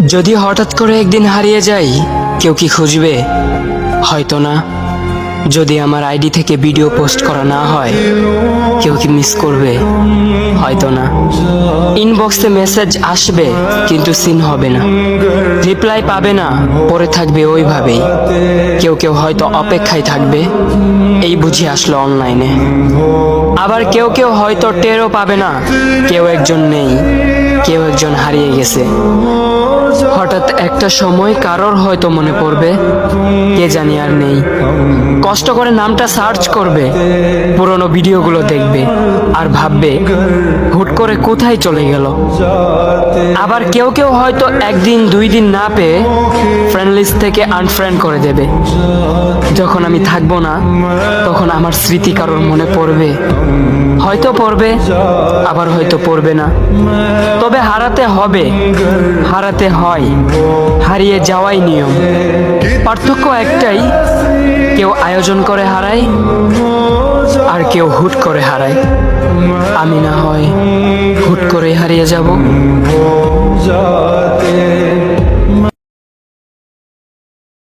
যদি হঠাৎ করে একদিন হারিয়ে যাই, কেউ কি খুঁজবে? হয়তো না। যদি আমার আইডি থেকে ভিডিও পোস্ট করা না হয়, কেউ কি মিস করবে? হয়তো না। ইনবক্সে মেসেজ আসবে কিন্তু সিন হবে না, রিপ্লাই পাবে না, পড়ে থাকবে ওইভাবেই। কেউ কেউ হয়তো অপেক্ষায় থাকবে, এই বুঝি আসলো অনলাইনে। আবার কেউ কেউ হয়তো টেরও পাবে না কেউ একজন নেই, কেউ একজন হারিয়ে গেছে। হঠাৎ একটা সময় কারোর হয়তো মনে পড়বে, কে জানি আর নেই। কষ্ট করে নামটা সার্চ করবে, পুরনো ভিডিওগুলো দেখবে আর ভাববে হুট করে কোথায় চলে গেল। আবার কেউ কেউ হয়তো একদিন দুই দিন না পেয়ে ফ্রেন্ড লিস্ট থেকে আনফ্রেন্ড করে দেবে। যখন আমি থাকবো না, তখন আমার স্মৃতি কারোর মনে পড়বে, হয়তো পড়বে, আবার হয়তো পড়বে না। তবে হারাতে হবে, হারাতে হয়, হারিয়ে যাওয়াই নিয়ম। পার্থক্য একটাই, কেউ আয়োজন করে হারায় আর কেউ হুট করে হারায়। আমি না হয় হুট করে হারিয়ে যাব।